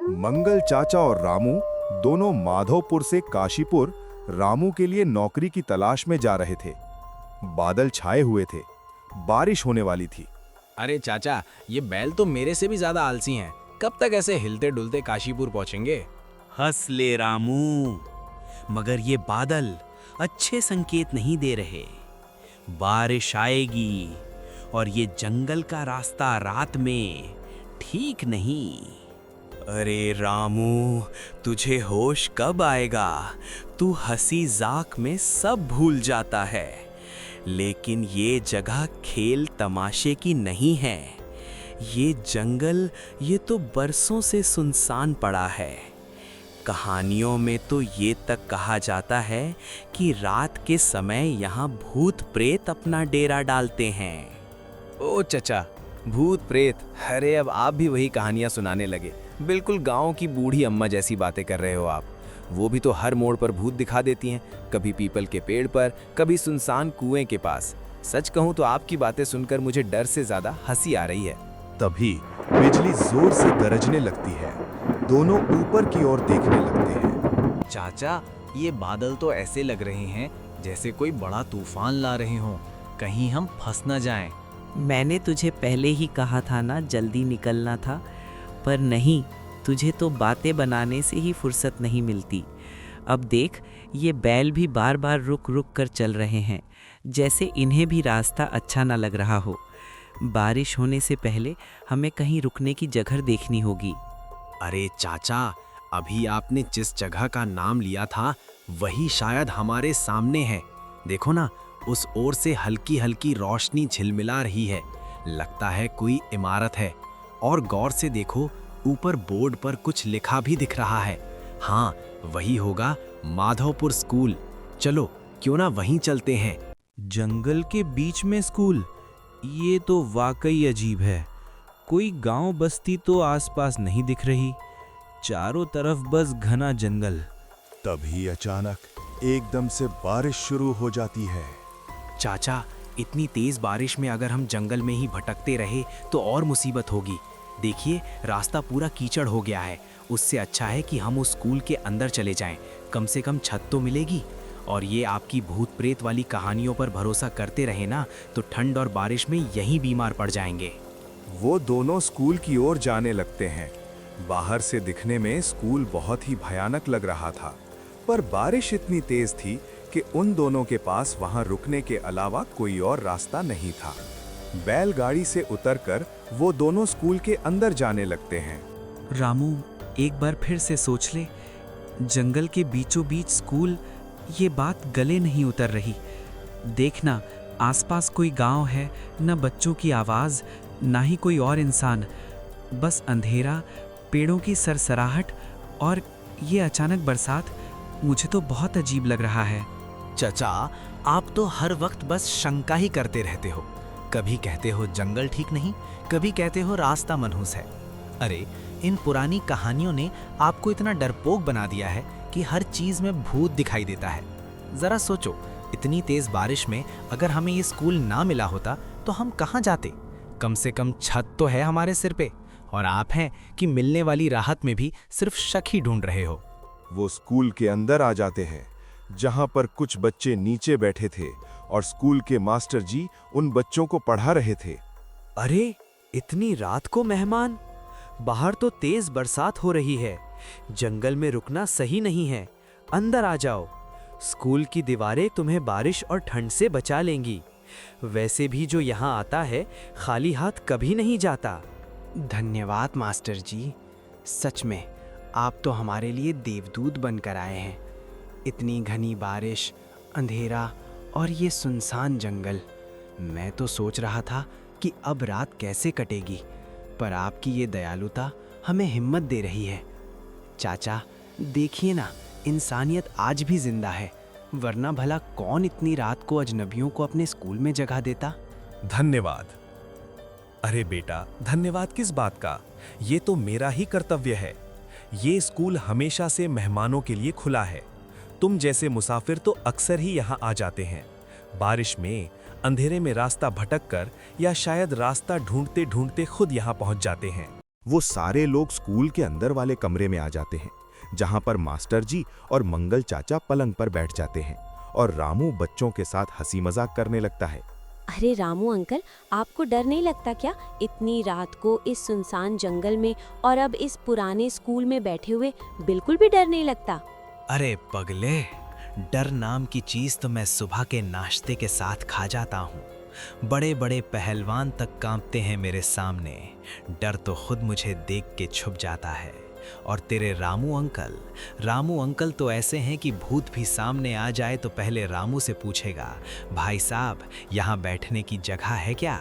मंगल चाचा और रामू दोनों माधवपुर से काशीपुर रामू के लिए नौकरी की तलाश में जा रहे थे। बादल छाए हुए थे, बारिश होने वाली थी। अरे चाचा, ये बैल तो मेरे से भी ज्यादा आलसी हैं। कब तक ऐसे हिलते डुलते काशीपुर पहुंचेंगे? हंस ले रामू, मगर ये बादल अच्छे संकेत नहीं दे रहे। बारिश आएगी और ये जंगल का रास्ता रात में ठीक नहीं। अरे रामू, तुझे होश कब आएगा? तू हंसी जाक में सब भूल जाता है, लेकिन ये जगह खेल तमाशे की नहीं है। ये जंगल, ये तो बरसों से सुनसान पड़ा है। कहानियों में तो ये तक कहा जाता है कि रात के समय यहाँ भूत प्रेत अपना डेरा डालते हैं। ओ चचा, भूत प्रेत? अरे अब आप भी वही कहानियां सुनाने लगे। बिल्कुल गांव की बूढ़ी अम्मा जैसी बातें कर रहे हो आप। वो भी तो हर मोड़ पर भूत दिखा देती हैं, कभी पीपल के पेड़ पर, कभी सुनसान कुएं के पास। सच कहूं तो आपकी बातें सुनकर मुझे डर से ज्यादा हंसी आ रही है। तभी बिजली जोर से गरजने लगती है। दोनों ऊपर की ओर देखने लगते हैं। चाचा, ये बादल तो ऐसे लग रहे हैं जैसे कोई बड़ा तूफान ला रहे हों। कहीं हम फंस न जाएं। मैंने तुझे पहले ही कहा था ना, जल्दी निकलना था, पर नहीं, तुझे तो बातें बनाने से ही फुर्सत नहीं मिलती। अब देख, ये बैल भी बार बार रुक रुक कर चल रहे हैं, जैसे इन्हें भी रास्ता अच्छा ना लग रहा हो। बारिश होने से पहले हमें कहीं रुकने की जगह देखनी होगी। अरे चाचा, अभी आपने जिस जगह का नाम लिया था वही शायद हमारे सामने है। देखो ना, उस ओर से हल्की हल्की रोशनी झिलमिला रही है। लगता है कोई इमारत है। और गौर से देखो, ऊपर बोर्ड पर कुछ लिखा भी दिख रहा है। हाँ, वही होगा माधवपुर स्कूल। चलो, क्यों ना वहीं चलते हैं। जंगल के बीच में स्कूल, ये तो वाकई अजीब है। कोई गांव बस्ती तो आसपास नहीं दिख रही, चारों तरफ बस घना जंगल। तभी अचानक एकदम से बारिश शुरू हो जाती है। चाचा, इतनी तेज बारिश में अगर हम जंगल में ही भटकते रहे तो और मुसीबत होगी। देखिए, रास्ता पूरा कीचड़ हो गया है। उससे अच्छा है कि हम उस स्कूल के अंदर चले जाएं। कम से कम छत तो मिलेगी। और ये आपकी भूत प्रेत वाली कहानियों पर भरोसा करते रहे ना, तो ठंड और बारिश में यहीं बीमार पड़ जाएंगे। वो दोनों स्कूल की ओर जाने लगते हैं। बाहर से दिखने में स्कूल बहुत ही भयानक लग रहा था, पर बारिश इतनी तेज थी कि उन दोनों के पास वहां रुकने के अलावा कोई और रास्ता नहीं था। बैलगाड़ी से उतरकर वो दोनों स्कूल के अंदर जाने लगते हैं। रामू, एक बार फिर से सोच ले, जंगल के बीचों बीच स्कूल, ये बात गले नहीं उतर रही। देखना, आसपास कोई गांव है, न बच्चों की आवाज़, ना ही कोई और इंसान, बस अंधेरा, पेड़ों की सरसराहट और ये अचानक बरसात। मुझे तो बहुत अजीब लग रहा है। चचा, आप तो हर वक्त बस शंका ही करते रहते हो। कभी कहते हो जंगल ठीक नहीं, कभी कहते हो रास्ता मनहूस है। अरे, इन पुरानी कहानियों ने आपको इतना डरपोक बना दिया है कि हर चीज में भूत दिखाई देता है। जरा सोचो, इतनी तेज बारिश में अगर हमें ये स्कूल ना मिला होता तो हम कहाँ जाते? कम से कम छत तो है हमारे सिर पे, और आप हैं कि मिलने वाली राहत में भी सिर्फ शक ही ढूंढ रहे हो। वो स्कूल के अंदर आ जाते हैं, जहां पर कुछ बच्चे नीचे बैठे थे और स्कूल के मास्टर जी उन बच्चों को पढ़ा रहे थे। अरे, इतनी रात को मेहमान! बाहर तो तेज बरसात हो रही है। जंगल में रुकना सही नहीं है। अंदर आ जाओ। स्कूल की दीवारें तुम्हें बारिश और ठंड से बचा लेंगी। वैसे भी जो यहाँ आता है, खाली हाथ कभी नहीं जाता। धन्यवाद मास्टर जी। सच में आप तो हमारे लिए देवदूत बनकर आए हैं। इतनी घनी बारिश, अंधेरा और ये सुनसान जंगल। मैं तो सोच रहा था कि अब रात कैसे कटेगी, पर आपकी ये दयालुता हमें हिम्मत दे रही है। चाचा, देखिए ना, इंसानियत आज भी जिंदा है, वरना भला कौन इतनी रात को अजनबियों को अपने स्कूल में जगह देता। धन्यवाद। अरे बेटा, धन्यवाद किस बात का? ये तो मेरा ही कर्तव्य है। ये स्कूल हमेशा से मेहमानों के लिए खुला है। तुम जैसे मुसाफिर तो अक्सर ही यहाँ आ जाते हैं। बारिश में, अंधेरे में रास्ता भटक कर, या शायद रास्ता ढूंढते ढूंढते खुद यहाँ पहुँच जाते हैं। वो सारे लोग स्कूल के अंदर वाले कमरे में आ जाते हैं, जहां पर मास्टर जी और मंगल चाचा पलंग पर बैठ जाते हैं और रामू बच्चों के साथ हंसी मजाक करने लगता है। अरे रामू अंकल, आपको डर नहीं लगता क्या? इतनी रात को इस सुनसान जंगल में और अब इस पुराने स्कूल में बैठे हुए बिल्कुल भी डर नहीं लगता? अरे पगले, डर नाम की चीज तो मैं सुबह के नाश्ते के साथ खा जाता हूँ। बड़े बड़े पहलवान तक कांपते हैं मेरे सामने। डर तो खुद मुझे देख के छुप जाता है। और तेरे रामू अंकल तो ऐसे हैं कि भूत भी सामने आ जाए तो पहले रामू से पूछेगा, भाई साहब यहाँ बैठने की जगह है क्या?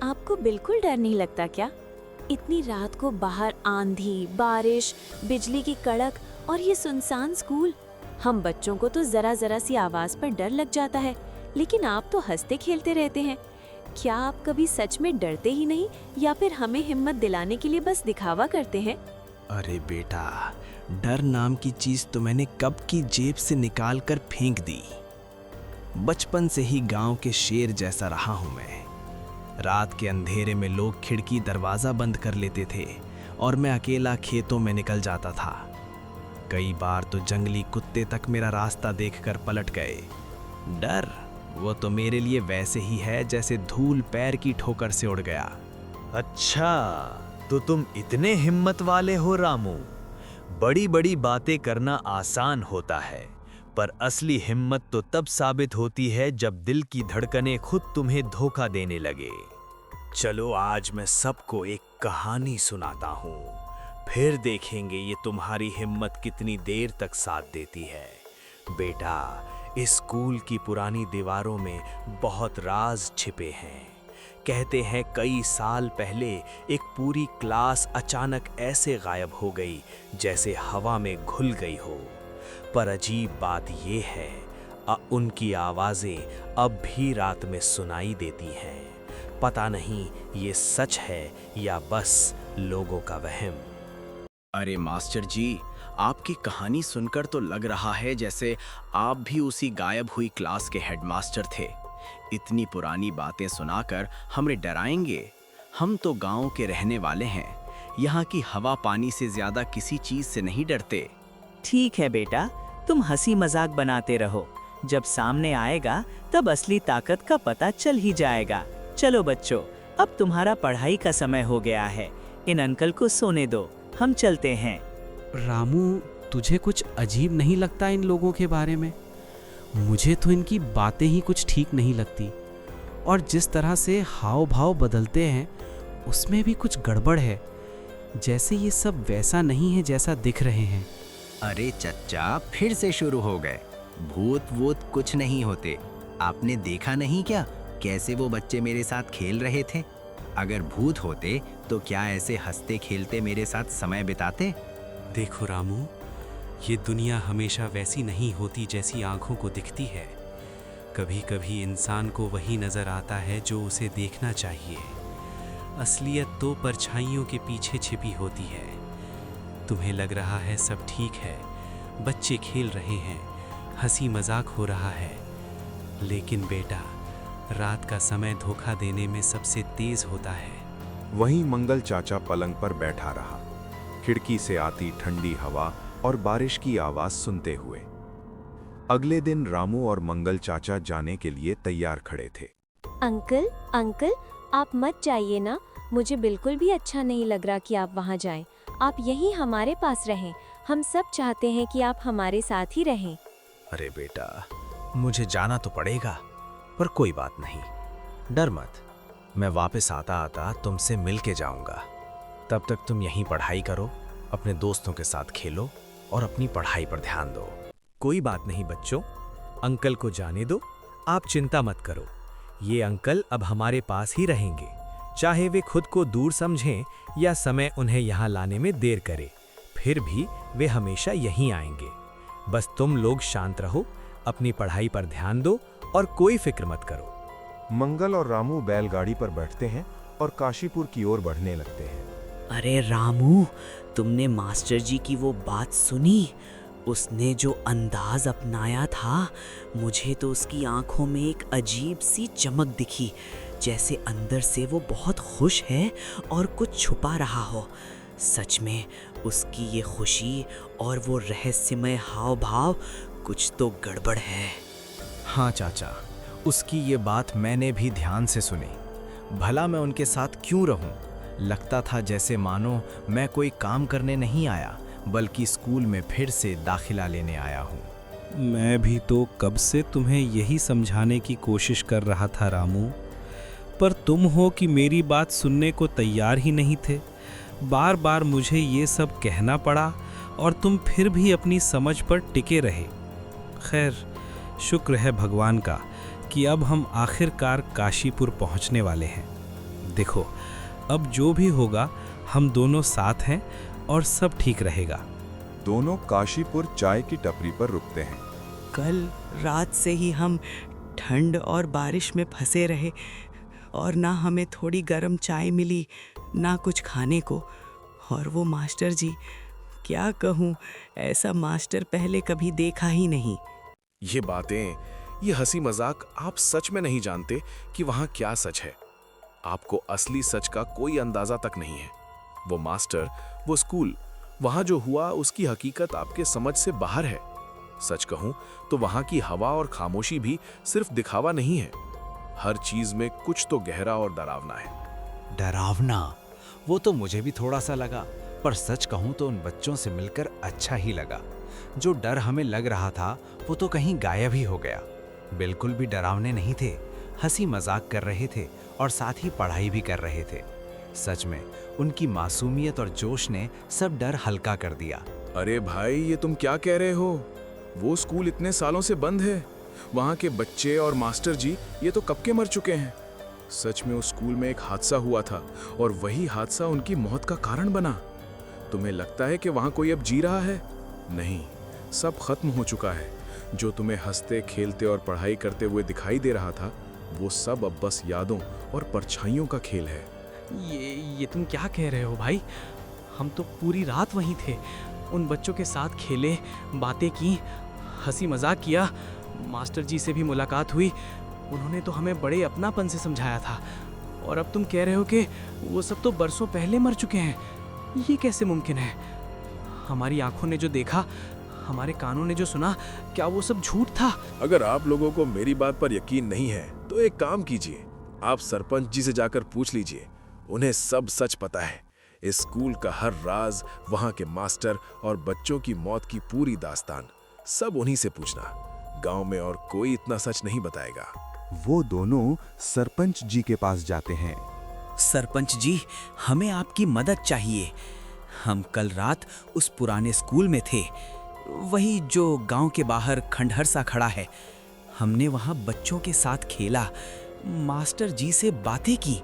आपको बिल्कुल डर नहीं लगता क्या? इतनी रात को बाहर आंधी, बारिश, बिजली की कड़क और ये सुनसान स्कूल। हम बच्चों को तो जरा जरा सी आवाज पर डर लग जाता है, लेकिन आप तो हंसते खेलते रहते हैं। क्या आप कभी सच में डरते ही नहीं, या फिर हमें हिम्मत दिलाने के लिए बस दिखावा करते हैं? अरे बेटा, डर नाम की चीज तो मैंने कब की जेब से निकाल कर फेंक दी। बचपन से ही गांव के शेर जैसा रहा हूं मैं। रात के अंधेरे में लोग खिड़की दरवाजा बंद कर लेते थे और मैं अकेला खेतों में निकल जाता था। कई बार तो जंगली कुत्ते तक मेरा रास्ता देखकर पलट गए। डर वो तो मेरे लिए वैसे ही है जैसे धूल पैर की ठोकर से उड़ गया। अच्छा, तो तुम इतने हिम्मत वाले हो रामू। बड़ी बड़ी बातें करना आसान होता है, पर असली हिम्मत तो तब साबित होती है जब दिल की धड़कनें खुद तुम्हें धोखा देने लगे। चलो आज मैं सबको एक कहानी सुनाता हूँ, फिर देखेंगे ये तुम्हारी हिम्मत कितनी देर तक साथ देती है। बेटा, इस स्कूल की पुरानी दीवारों में बहुत राज छिपे हैं। कहते हैं कई साल पहले एक पूरी क्लास अचानक ऐसे गायब हो गई जैसे हवा में घुल गई हो। पर अजीब बात ये है, उनकी आवाज़ें अब भी रात में सुनाई देती हैं। पता नहीं ये सच है या बस लोगों का वहम। अरे मास्टर जी, आपकी कहानी सुनकर तो लग रहा है जैसे आप भी उसी गायब हुई क्लास के हेडमास्टर थे। इतनी पुरानी बातें सुनाकर हमें डराएंगे? हम तो गांव के रहने वाले हैं, यहाँ की हवा पानी से ज्यादा किसी चीज से नहीं डरते। ठीक है बेटा, तुम हंसी मजाक बनाते रहो। जब सामने आएगा तब असली ताकत का पता चल ही जाएगा। चलो बच्चों, अब तुम्हारा पढ़ाई का समय हो गया है। इन अंकल को सोने दो, हम चलते हैं। रामू, तुझे कुछ अजीब नहीं लगता इन लोगों के बारे में? मुझे तो इनकी बातें ही कुछ ठीक नहीं लगती, और जिस तरह से हाव भाव बदलते हैं उसमें भी कुछ गड़बड़ है। जैसे ये सब वैसा नहीं है जैसा दिख रहे हैं। अरे चच्चा, फिर से शुरू हो गए। भूत वूत कुछ नहीं होते। आपने देखा नहीं क्या कैसे वो बच्चे मेरे साथ खेल रहे थे? अगर भूत होते तो क्या ऐसे हंसते खेलते मेरे साथ समय बिताते? देखो रामू, ये दुनिया हमेशा वैसी नहीं होती जैसी आंखों को दिखती है। कभी कभी इंसान को वही नजर आता है जो उसे देखना चाहिए। असलियत तो परछाइयों के पीछे छिपी होती है। तुम्हें लग रहा है सब ठीक है, बच्चे खेल रहे हैं, हंसी मजाक हो रहा है, लेकिन बेटा, रात का समय धोखा देने में सबसे तेज होता है। वहीं मंगल चाचा पलंग पर बैठा रहा, खिड़की से आती ठंडी हवा और बारिश की आवाज सुनते हुए। अगले दिन रामू और मंगल चाचा जाने के लिए तैयार खड़े थे। अंकल, आप मत जाइए ना। मुझे बिल्कुल भी अच्छा नहीं लग रहा कि आप वहाँ जाएं। आप यहीं हमारे पास रहें। हम सब चाहते हैं कि आप हमारे साथ ही रहें। अरे बेटा, मुझे जाना तो पड़ेगा, पर कोई बात नहीं, डर मत। मैं वापस आता आता तुमसे मिल के जाऊंगा। तब तक तुम यहीं पढ़ाई करो, अपने दोस्तों के साथ खेलो और अपनी पढ़ाई पर ध्यान दो। कोई बात नहीं बच्चों, अंकल को जाने दो, आप चिंता मत करो। ये अंकल अब हमारे पास ही रहेंगे, चाहे वे खुद को दूर समझें या समय उन्हें यहाँ लाने में देर करे, फिर भी वे हमेशा यहीं आएंगे। बस तुम लोग शांत रहो, अपनी पढ़ाई पर ध्यान दो और कोई फिक्र मत करो। मंगल और रामू बैलगाड़ी पर बैठते हैं और काशीपुर की ओर बढ़ने लगते हैं। अरे रामू, तुमने मास्टर जी की वो बात सुनी? उसने जो अंदाज अपनाया था, मुझे तो उसकी आंखों में एक अजीब सी चमक दिखी, जैसे अंदर से वो बहुत खुश है और कुछ छुपा रहा हो। सच में उसकी ये खुशी और वो रहस्यमय हाव भाव, कुछ तो गड़बड़ है। हाँ चाचा, उसकी ये बात मैंने भी ध्यान से सुनी। भला मैं उनके साथ क्यों रहूं? लगता था जैसे मानो मैं कोई काम करने नहीं आया, बल्कि स्कूल में फिर से दाखिला लेने आया हूँ। मैं भी तो कब से तुम्हें यही समझाने की कोशिश कर रहा था रामू, पर तुम हो कि मेरी बात सुनने को तैयार ही नहीं थे। बार बार मुझे ये सब कहना पड़ा और तुम फिर भी अपनी समझ पर टिके रहे। खैर, शुक्र है भगवान का कि अब हम आखिरकार काशीपुर पहुंचने वाले हैं। देखो, अब जो भी होगा हम दोनों साथ हैं और सब ठीक रहेगा। दोनों काशीपुर चाय की टपरी पर रुकते हैं। कल रात से ही हम ठंड और बारिश में फंसे रहे और ना हमें थोड़ी गर्म चाय मिली, ना कुछ खाने को। और वो मास्टर जी, क्या कहूँ, ऐसा मास्टर पहले कभी देखा ही नहीं। ये बातें, ये हंसी मजाक, आप सच में नहीं जानते कि वहाँ क्या सच है। आपको असली सच का कोई अंदाजा तक नहीं है। वो मास्टर, वो स्कूल, वहाँ जो हुआ उसकी हकीकत आपके समझ से बाहर है। सच कहूँ तो वहाँ की हवा और खामोशी भी सिर्फ दिखावा नहीं है। हर चीज में कुछ तो गहरा और डरावना है। डरावना? वो तो मुझे भी थोड़ा सा लगा, पर सच कहूँ तो उन बच्चों से मिलकर अच्छा ही लगा। जो डर हमें लग रहा था वो तो कहीं गायब ही हो गया। बिल्कुल भी डरावने नहीं थे, हंसी मजाक कर रहे थे और साथ ही पढ़ाई भी कर रहे थे। सच में उनकी मासूमियत और जोश ने सब डर हल्का कर दिया। अरे भाई, ये तुम क्या कह रहे हो? वो स्कूल इतने सालों से बंद है। वहाँ के बच्चे और मास्टर जी ये तो कब के मर चुके हैं। सच में उस स्कूल में एक हादसा हुआ था और वही हादसा उनकी मौत का कारण बना। तुम्हें लगता है कि वहाँ कोई अब जी रहा है? नहीं, सब खत्म हो चुका है। जो तुम्हें हंसते खेलते और पढ़ाई करते हुए दिखाई दे रहा था, वो सब अब बस यादों और परछाइयों का खेल है। ये तुम क्या कह रहे हो भाई? हम तो पूरी रात वहीं थे, उन बच्चों के साथ खेले, बातें की, हंसी मजाक किया, मास्टर जी से भी मुलाकात हुई। उन्होंने तो हमें बड़े अपनापन से समझाया था। और अब तुम कह रहे हो कि वो सब तो बरसों पहले मर चुके हैं। ये कैसे मुमकिन है? हमारी आंखों ने जो देखा, हमारे कानों ने जो सुना, क्या वो सब झूठ था? अगर आप लोगों को मेरी बात पर यकीन नहीं है तो एक काम कीजिए, आप सरपंच जी से जाकर पूछ लीजिए। उन्हें सब सच पता है। इस स्कूल का हर राज, वहाँ के मास्टर और बच्चों की मौत की पूरी दास्तान, सब उन्हीं से पूछना। गांव में और कोई इतना सच नहीं बताएगा। वो दोनों सरपंच जी के पास जाते हैं। सरपंच जी, हमें आपकी मदद चाहिए। हम कल रात उस पुराने स्कूल में थे, वही जो गांव के बाहर खंडहर सा खड़ा है। हमने वहां बच्चों के साथ खेला, मास्टर जी से बातें की,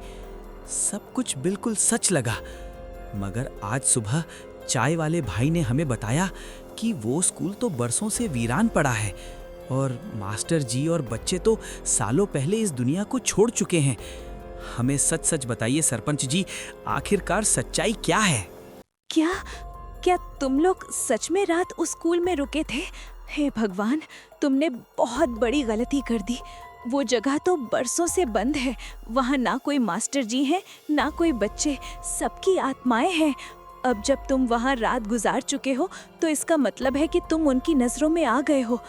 सब कुछ बिल्कुल सच लगा। मगर आज सुबह चाय वाले भाई ने हमें बताया कि वो स्कूल तो बरसों से वीरान पड़ा है और मास्टर जी और बच्चे तो सालों पहले इस दुनिया को छोड़ चुके हैं। हमें सच सच बताइए सरपंच जी, आखिरकार सच्चाई क्या है? क्या तुम लोग सच में रात उस स्कूल में रुके थे? हे भगवान, तुमने बहुत बड़ी गलती कर दी। वो जगह तो बरसों से बंद है। वहाँ ना कोई मास्टर जी हैं, ना कोई बच्चे, सबकी आत्माएं हैं। अब जब तुम वहाँ रात गुजार चुके हो तो इसका मतलब है कि तुम उनकी नजरों में आ गए हो।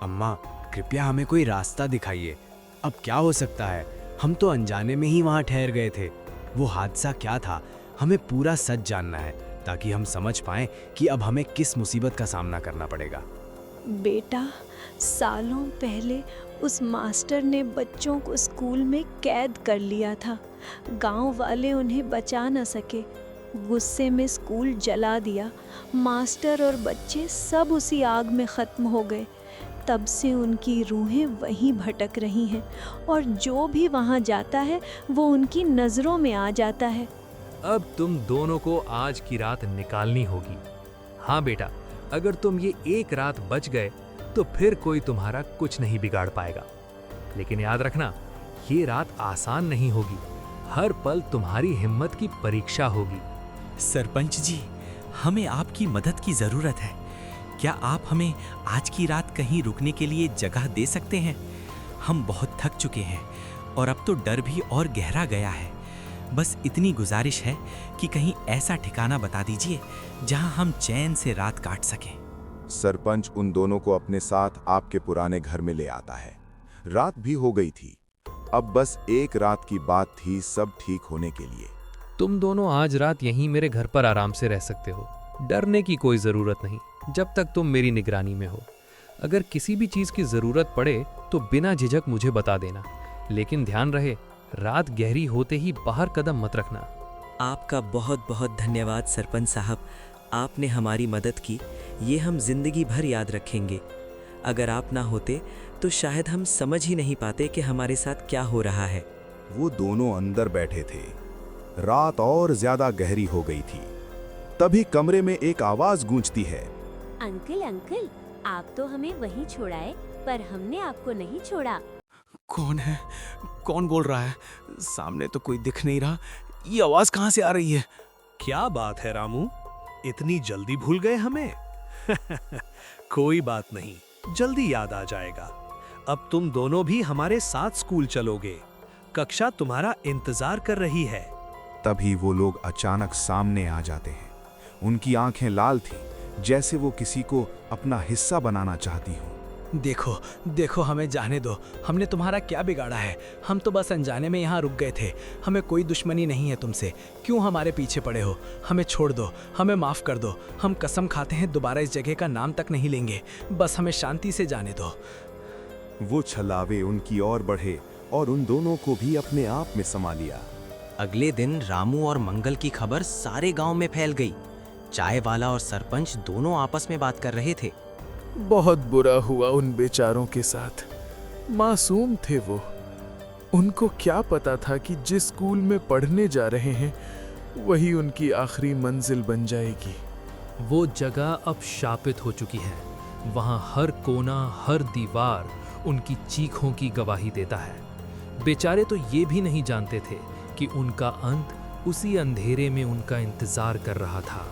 अम्मा, कृपया हमें कोई रास्ता दिखाइए। अब क्या हो सकता है? हम तो अनजाने में ही वहाँ ठहर गए थे। वो हादसा क्या था, हमें पूरा सच जानना है ताकि हम समझ पाएं कि अब हमें किस मुसीबत का सामना करना पड़ेगा। बेटा, सालों पहले उस मास्टर ने बच्चों को स्कूल में कैद कर लिया था। गांव वाले उन्हें बचा न सके, गुस्से में स्कूल जला दिया। मास्टर और बच्चे सब उसी आग में ख़त्म हो गए। तब से उनकी रूहें वहीं भटक रही हैं और जो भी वहाँ जाता है वो उनकी नज़रों में आ जाता है। अब तुम दोनों को आज की रात निकालनी होगी। हाँ बेटा, अगर तुम ये एक रात बच गए तो फिर कोई तुम्हारा कुछ नहीं बिगाड़ पाएगा। लेकिन याद रखना, ये रात आसान नहीं होगी। हर पल तुम्हारी हिम्मत की परीक्षा होगी। सरपंच जी, हमें आपकी मदद की जरूरत है। क्या आप हमें आज की रात कहीं रुकने के लिए जगह दे सकते हैं? हम बहुत थक चुके हैं और अब तो डर भी और गहरा गया है। बस इतनी गुजारिश है कि कहीं ऐसा ठिकाना बता दीजिए जहां हम चैन से रात काट सकें। सरपंच उन दोनों को अपने साथ आपके पुराने घर में ले आता है। रात भी हो गई थी। अब बस एक रात की बात थी सब ठीक होने के लिए। तुम दोनों आज रात यहीं मेरे घर पर आराम से रह सकते हो। डरने की कोई ज़रूरत नहीं जब तक तुम मेरी निगरानी में हो। अगर किसी भी चीज़ की ज़रूरत पड़े तो बिना झिझक मुझे बता देना, लेकिन ध्यान रहे रात गहरी होते ही बाहर कदम मत रखना। आपका बहुत बहुत धन्यवाद सरपंच साहब, आपने हमारी मदद की, ये हम जिंदगी भर याद रखेंगे। अगर आप ना होते तो शायद हम समझ ही नहीं पाते कि हमारे साथ क्या हो रहा है। वो दोनों अंदर बैठे थे। रात और ज्यादा गहरी हो गई थी। तभी कमरे में एक आवाज गूंजती है। अंकल अंकल, आप तो हमें वहीं छोड़ाए, पर हमने आपको नहीं छोड़ा। कौन है? कौन बोल रहा है? सामने तो कोई दिख नहीं रहा। ये आवाज कहाँ से आ रही है? क्या बात है रामू, इतनी जल्दी भूल गए हमें? कोई बात नहीं, जल्दी याद आ जाएगा। अब तुम दोनों भी हमारे साथ स्कूल चलोगे। कक्षा तुम्हारा इंतजार कर रही है। तभी वो लोग अचानक सामने आ जाते हैं। उनकी आंखें लाल थीं, जैसे वो किसी को अपना हिस्सा बनाना चाहती हों। देखो देखो, हमें जाने दो। हमने तुम्हारा क्या बिगाड़ा है? हम तो बस अनजाने में यहाँ रुक गए थे। हमें कोई दुश्मनी नहीं है तुमसे। क्यों हमारे पीछे पड़े हो? हमें छोड़ दो, हमें माफ कर दो। हम कसम खाते हैं दोबारा इस जगह का नाम तक नहीं लेंगे। बस हमें शांति से जाने दो। वो छलावे उनकी ओर बढ़े और उन दोनों को भी अपने आप में समा लिया। अगले दिन रामू और मंगल की खबर सारे गांव में फैल गई। चाय वाला और सरपंच दोनों आपस में बात कर रहे थे। बहुत बुरा हुआ उन बेचारों के साथ। मासूम थे वो। उनको क्या पता था कि जिस स्कूल में पढ़ने जा रहे हैं वही उनकी आखिरी मंजिल बन जाएगी। वो जगह अब शापित हो चुकी है। वहाँ हर कोना, हर दीवार उनकी चीखों की गवाही देता है। बेचारे तो ये भी नहीं जानते थे कि उनका अंत उसी अंधेरे में उनका इंतजार कर रहा था।